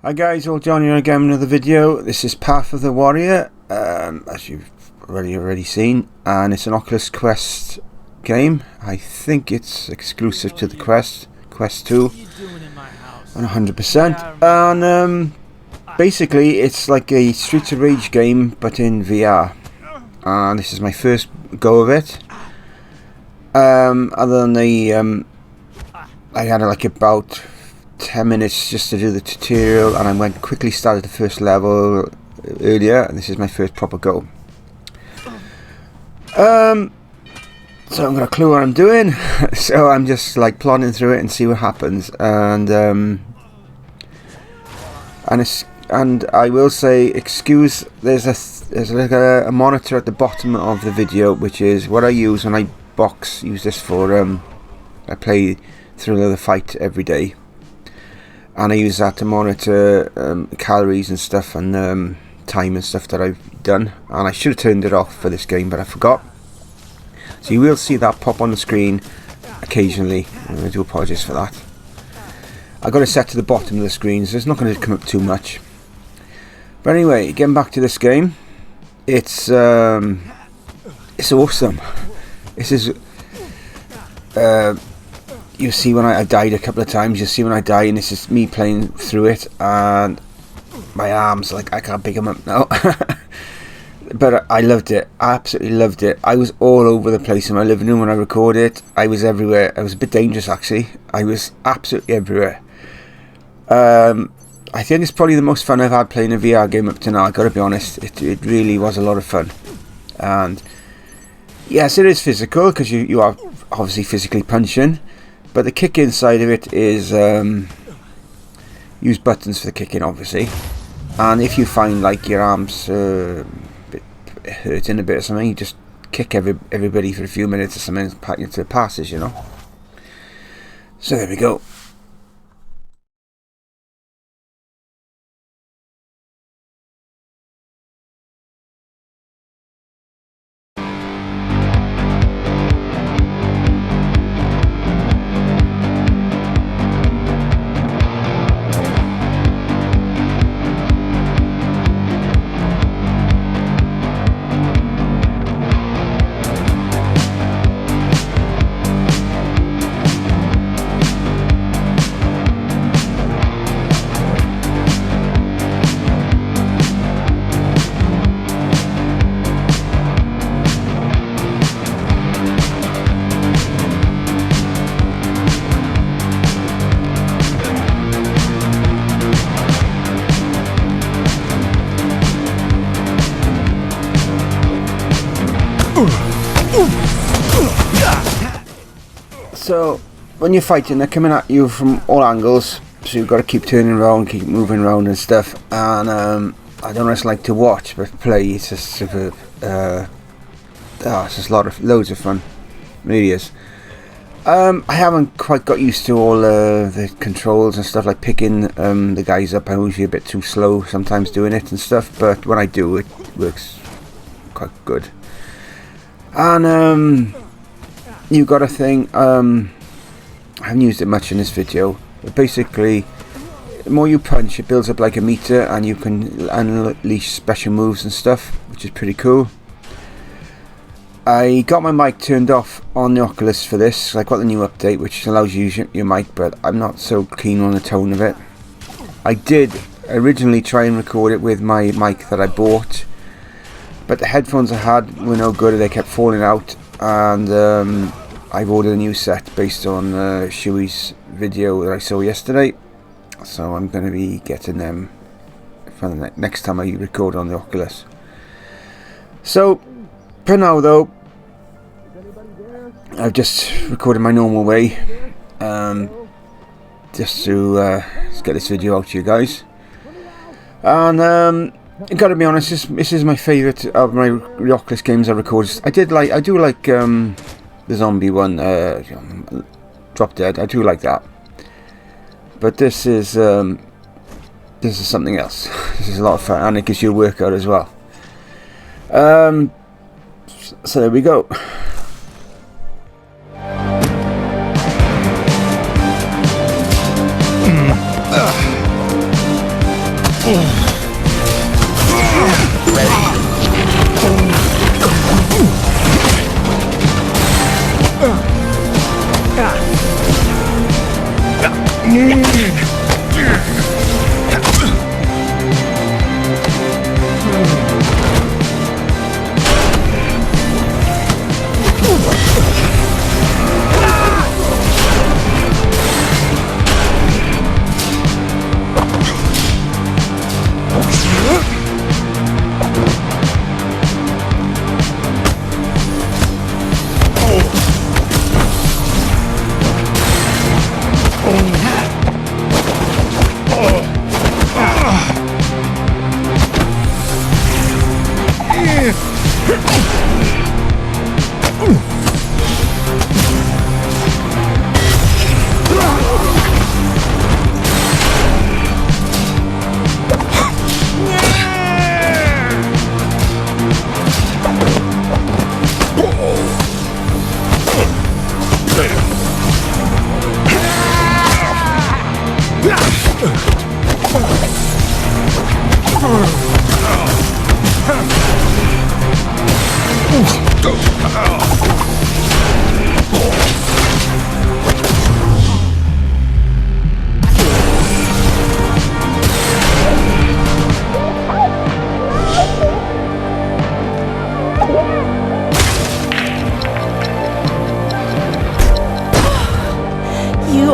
Hi guys, all John here again with another video. This is Path of the Warrior, as you've already seen, and it's an Oculus Quest game. I think it's exclusive to the Quest 2 on 100%, and basically it's like a Streets of Rage game but in VR, and this is my first go of it. Other than the I had like about 10 minutes just to do the tutorial, and I quickly started the first level earlier, and this is my first proper go. So I'm gonna clue what I'm doing. So I'm just like plodding through it and see what happens, and I will say, excuse, there's like a monitor at the bottom of the video, which is what I use when I use this for I play through another fight every day. And I use that to monitor calories and stuff, and time and stuff that I've done. And I should have turned it off for this game, but I forgot. So you will see that pop on the screen occasionally, and I do apologise for that. I got it set to the bottom of the screen, so it's not going to come up too much. But anyway, getting back to this game, it's awesome. This is you see when I died a couple of times. You see when I die, and this is me playing through it, and my arms, like, I can't pick them up now. But I loved it. I absolutely loved it. I was all over the place in my living room when I recorded it. I was everywhere. I was a bit dangerous, actually. I was absolutely everywhere. I think it's probably the most fun I've had playing a VR game up to now. I gotta be honest. It really was a lot of fun. And yes, it is physical, because you are obviously physically punching. But the kicking side of it is use buttons for the kicking, obviously. And if you find like your arms hurting a bit or something, you just kick everybody for a few minutes or something until it passes, you know. So there we go. So when you're fighting, they're coming at you from all angles, so you've got to keep turning around, keep moving around and stuff. And I don't know what it's like to watch, but play, it's just superb. It's just loads of fun. It really is. I haven't quite got used to all the controls and stuff, like picking the guys up. I'm usually a bit too slow sometimes doing it and stuff, but when I do, it works quite good. And you've got a thing, I haven't used it much in this video, but basically the more you punch, it builds up like a meter, and you can unleash special moves and stuff, which is pretty cool. I got my mic turned off on the Oculus for this. I got the new update which allows you to use your mic, but I'm not so keen on the tone of it. I did originally try and record it with my mic that I bought, but the headphones I had were no good, they kept falling out. And I've ordered a new set based on Shuey's video that I saw yesterday, so I'm going to be getting them for the next time I record on the Oculus. So for now though, I've just recorded my normal way, just to get this video out to you guys. And I gotta be honest, this is my favourite of my Oculus games I record. I do like the zombie one, Drop Dead. I do like that, but this is something else. This is a lot of fun, and it gives you a workout as well. So there we go. You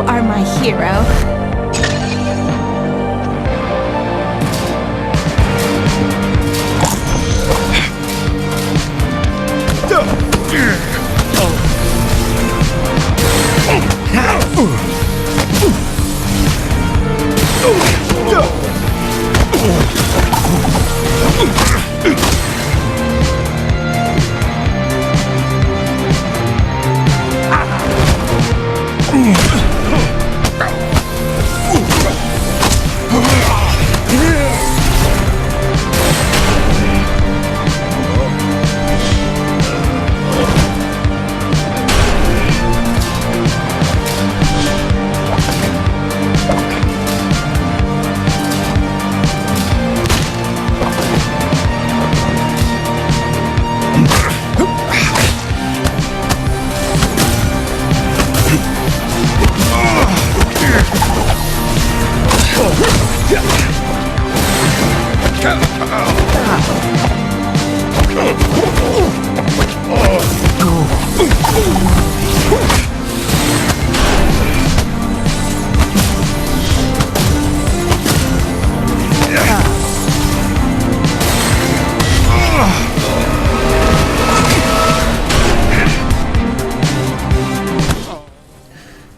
are my hero.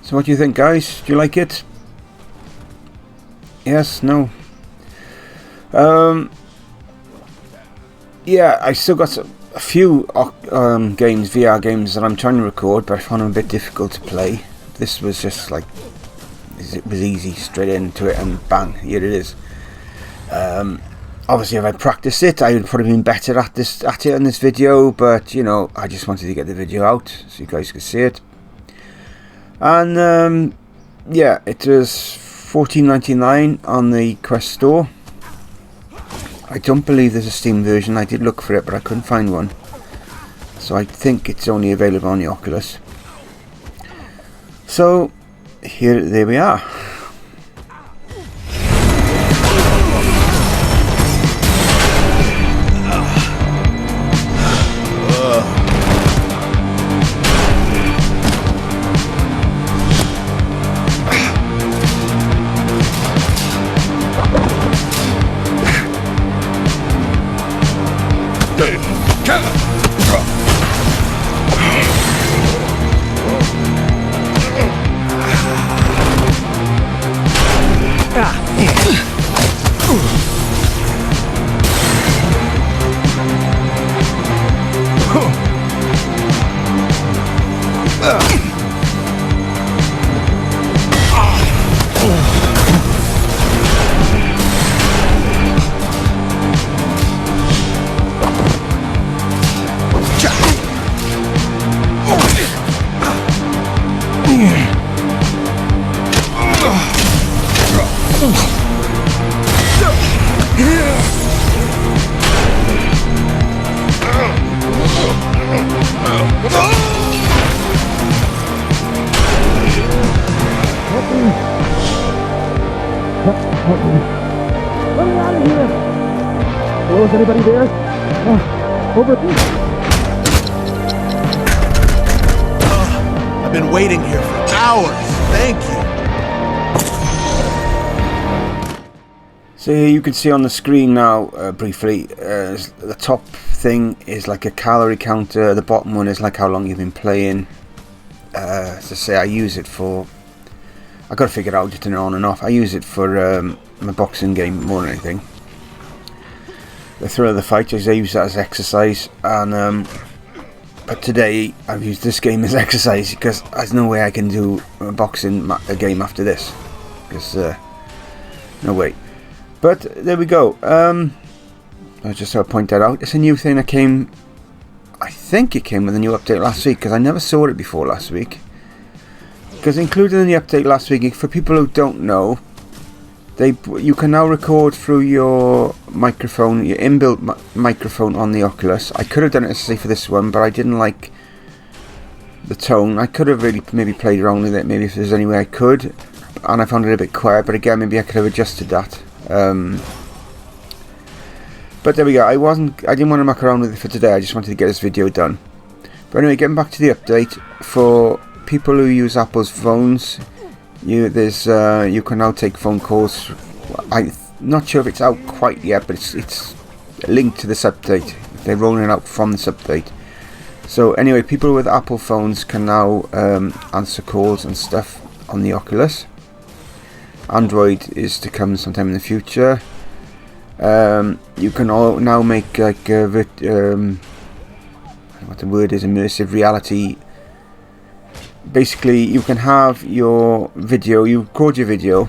So what do you think, guys? Do you like it? Yes? No? Yeah, I still got a few games, VR games that I'm trying to record, but I found them a bit difficult to play. This was just like, it was easy, straight into it and bang, here it is. Obviously if I practiced it, I would probably been better at it in this video, but you know, I just wanted to get the video out so you guys could see it. And yeah, it was $14.99 on the Quest store. I don't believe there's a Steam version. I did look for it, but I couldn't find one. So I think it's only available on the Oculus. So there we are. Help me. Let me out of here! Hello, is anybody there? Over. I've been waiting here for hours. Thank you. So here you can see on the screen now, briefly, the top thing is like a calorie counter, the bottom one is like how long you've been playing. As I say, I use it for, I gotta figure out just turn it on and off. I use it for my boxing game more than anything. The Thrill of the Fight, I use that as exercise, and but today I've used this game as exercise because there's no way I can do a boxing game after this, because no way. But there we go. I just sort of point that out. It's a new thing that came, I think it came with a new update last week, because I never saw it before last week. Because included in the update last week, for people who don't know, you can now record through your microphone, your inbuilt microphone on the Oculus. I could have done it necessarily for this one, but I didn't like the tone. I could have really maybe played around with it, maybe if there's any way I could, and I found it a bit quiet, but again, maybe I could have adjusted that. But there we go. I didn't want to muck around with it for today. I just wanted to get this video done. But anyway, getting back to the update, for people who use Apple's phones, you can now take phone calls. I'm not sure if it's out quite yet, but it's linked to this update. They're rolling it out from this update. So anyway, people with Apple phones can now answer calls and stuff on the Oculus. Android is to come sometime in the future. You can now make like what the word is, immersive reality. Basically, you can have your video, you record your video,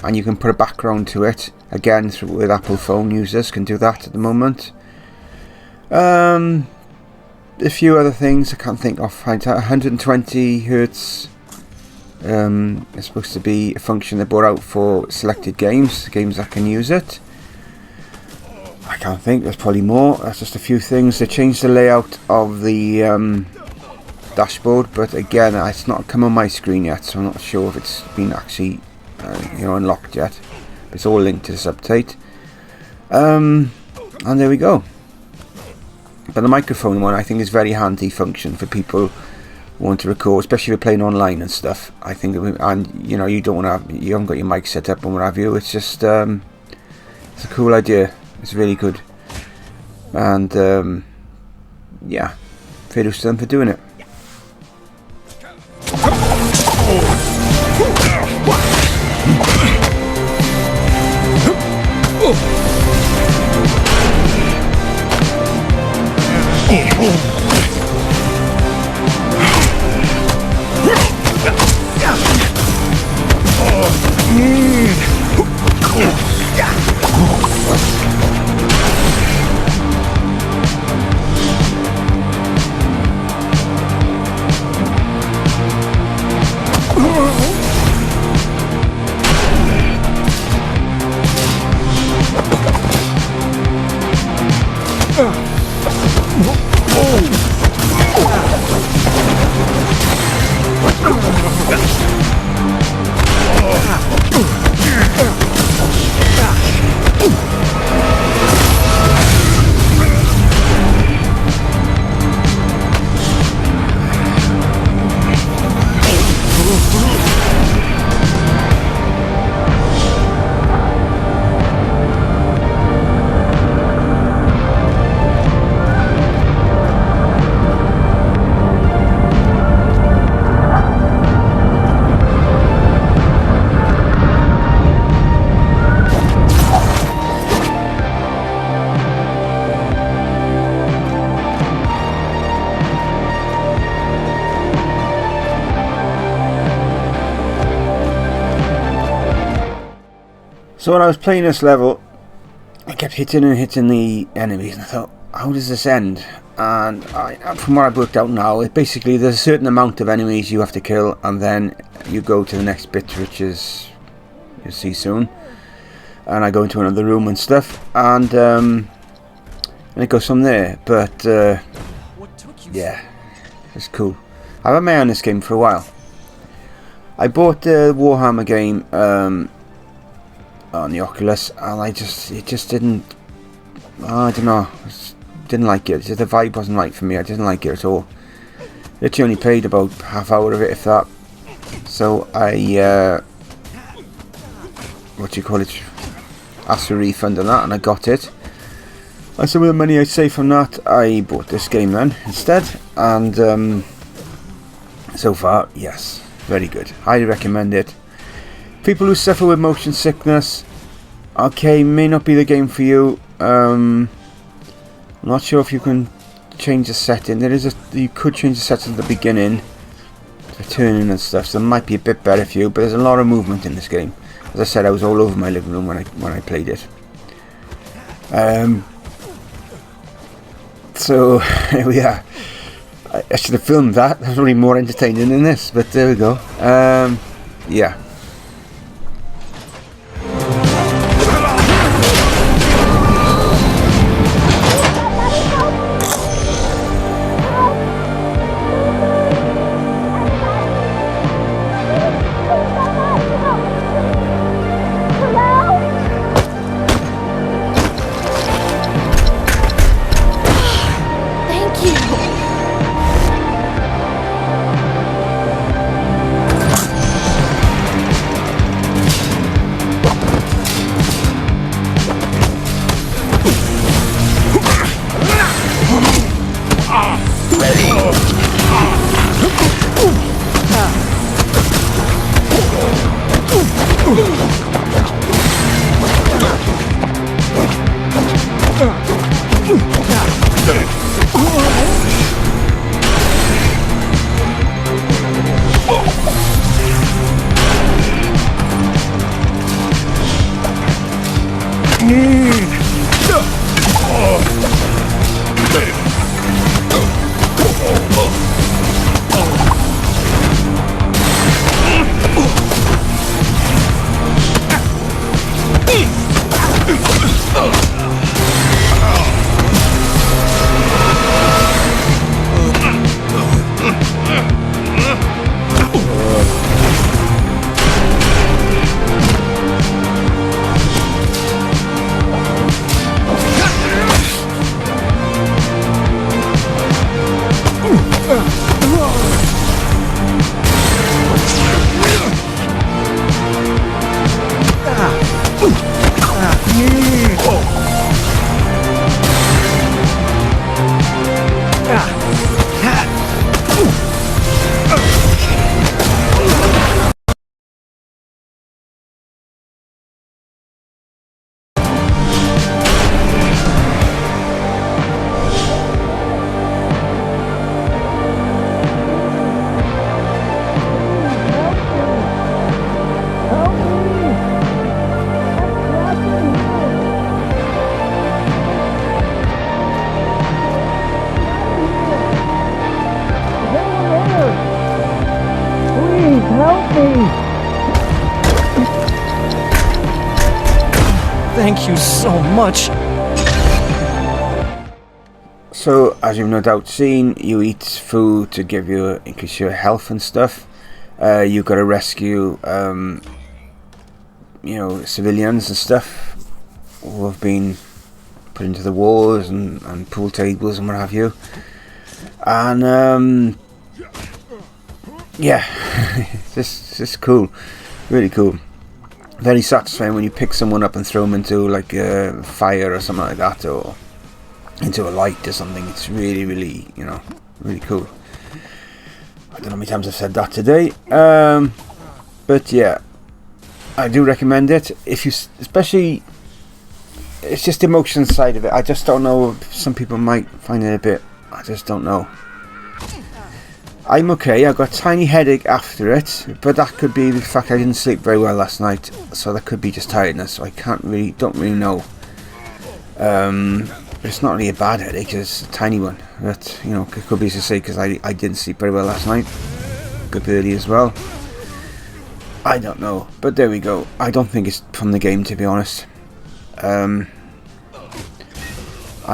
and you can put a background to it. Again, with Apple phone users can do that at the moment. A few other things I can't think of. 120 hertz. It's supposed to be a function they brought out for selected games that can use it. I can't think, there's probably more. That's just a few things. They changed the layout of the dashboard, but again, it's not come on my screen yet, so I'm not sure if it's been actually unlocked yet. It's all linked to this update. And there we go. But the microphone one, I think, is very handy function for people who want to record, especially if you're playing online and stuff. I think, and you haven't got your mic set up and what have you. It's just it's a cool idea. It's really good, and yeah, fair to them for doing it. So when I was playing this level, I kept hitting the enemies, and I thought, how does this end? And from what I've worked out now, it basically, there's a certain amount of enemies you have to kill, and then you go to the next bit, which is, you'll see soon. And I go into another room and stuff, and it goes from there. But yeah, it's cool. I've had my eye on this game for a while. I bought the Warhammer game on the Oculus, and it just didn't. I don't know. Didn't like it. The vibe wasn't right for me. I didn't like it at all. Literally only played about half hour of it, if that. So I what do you call it? Asked for a refund on that, and I got it. And some of the money I saved from that, I bought this game then instead. And so far, yes, very good. Highly recommend it. People who suffer with motion sickness, okay, may not be the game for you. I'm not sure if you can change the setting. You could change the setting at the beginning, the turning and stuff, so it might be a bit better for you. But there's a lot of movement in this game. As I said, I was all over my living room when I played it. So here we are. I should have filmed that. That was really more entertaining than this, but there we go. Yeah. Thank you so much. So, as you've no doubt seen, you eat food to give you increase your health and stuff. You've got to rescue, civilians and stuff who have been put into the wars and pool tables and what have you. And yeah, this is cool, really cool. Very satisfying when you pick someone up and throw them into like a fire or something like that, or into a light or something. It's really, really, really cool. I don't know how many times I've said that today, but yeah, I do recommend it. If you, especially, it's just the emotion side of it. I just don't know. Some people might find it a bit. I just don't know. I'm okay. I got a tiny headache after it, but that could be the fact I didn't sleep very well last night, so that could be just tiredness. So I don't really know. But it's not really a bad headache; it's a tiny one. But it could be, as I say, because I didn't sleep very well last night. Could be early as well. I don't know, but there we go. I don't think it's from the game, to be honest. I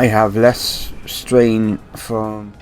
have less strain from.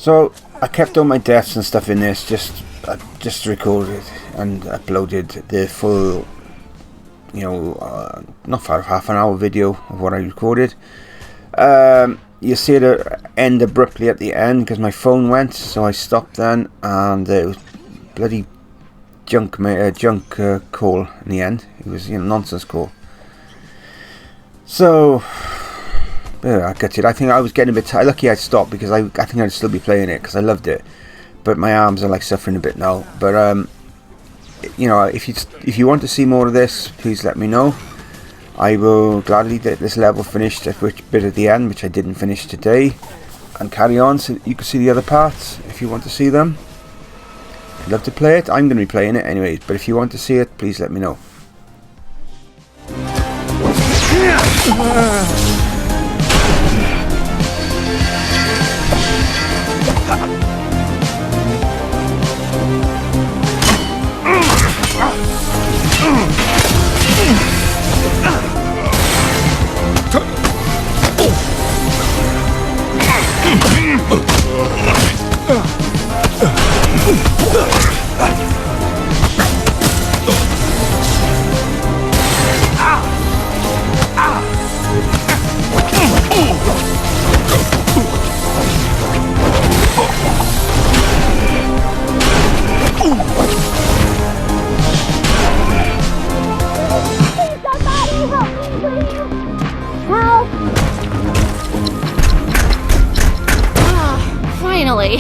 So I kept all my deaths and stuff in this, just recorded and uploaded the full, you know, not far off half an hour video of what I recorded. You see it end abruptly at the end because my phone went, so I stopped then, and it was bloody junk call in the end. It was, you know, nonsense call. So yeah, I got it. I think I was getting a bit tired. Lucky I stopped because I think I'd still be playing it because I loved it, but my arms are like suffering a bit now. But you know, if you want to see more of this, please let me know. I will gladly get this level finished at which bit at the end, which I didn't finish today, and carry on so you can see the other parts if you want to see them. I'd love to play it. I'm going to be playing it anyways, but if you want to see it, please let me know. Finally.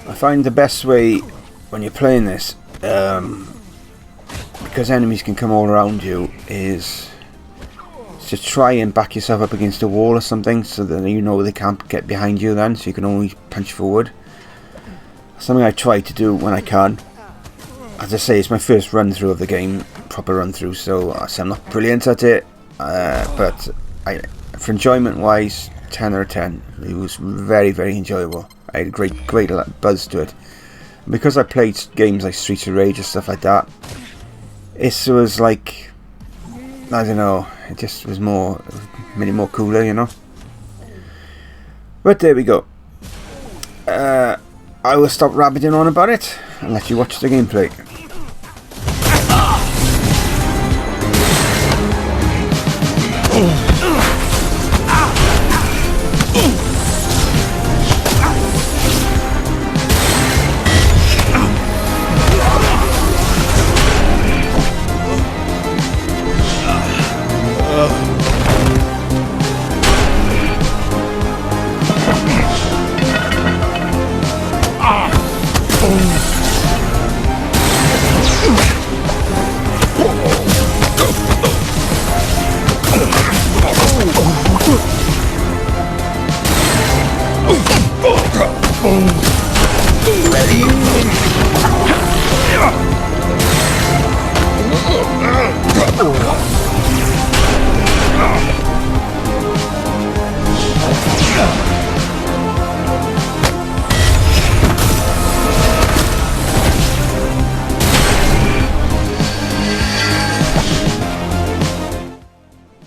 I find the best way when you're playing this, because enemies can come all around you, is to try and back yourself up against a wall or something, so that you know they can't get behind you then, so you can only punch forward. Something I try to do when I can. As I say, it's my first run through of the game, proper run through, so I'm not brilliant at it, but for enjoyment wise, 10 out of 10. It was very, very enjoyable. I had a great buzz to it. And because I played games like Streets of Rage and stuff like that, it was like, I don't know, it just was made it more cooler, you know. But there we go. I will stop rabbiting on about it and let you watch the gameplay.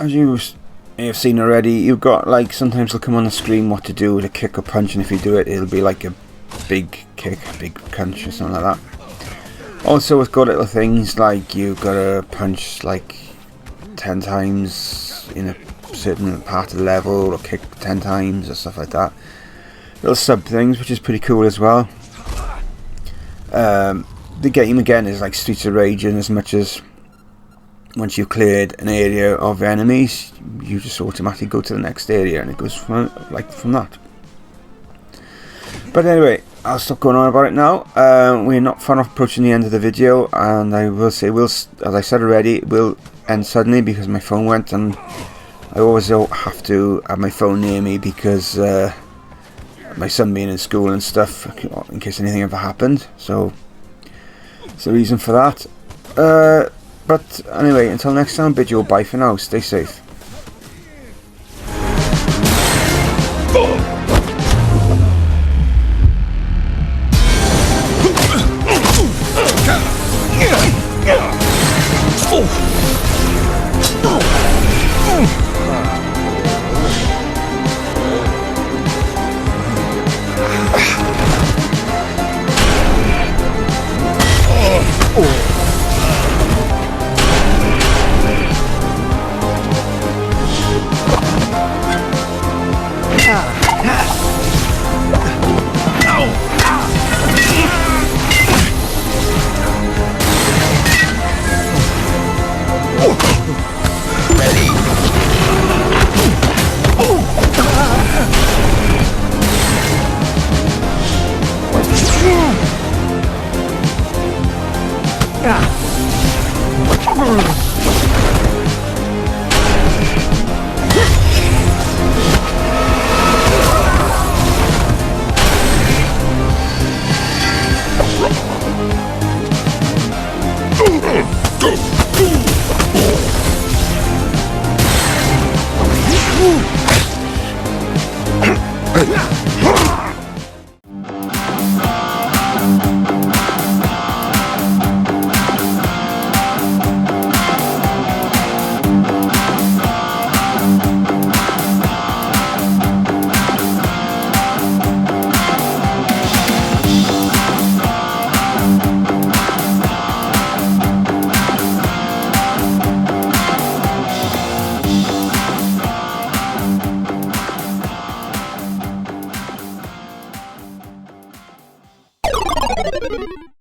As you have seen already, you've got, like, sometimes it'll come on the screen what to do with a kick or punch, and if you do it, it'll be like a big kick, a big punch or something like that. Also, it's got little things like you've got to punch like 10 times in a certain part of the level, or kick 10 times or stuff like that. Little sub things, which is pretty cool as well. The game again is like Streets of Rage, in as much as once you've cleared an area of enemies, you just automatically go to the next area, and it goes from that. But anyway, I'll stop going on about it now. We're not far off approaching the end of the video, and I will say, as I said already, it will end suddenly because my phone went, and I always have to have my phone near me because my son being in school and stuff, in case anything ever happened. So it's the reason for that. But anyway, until next time, bid you all bye for now. Stay safe.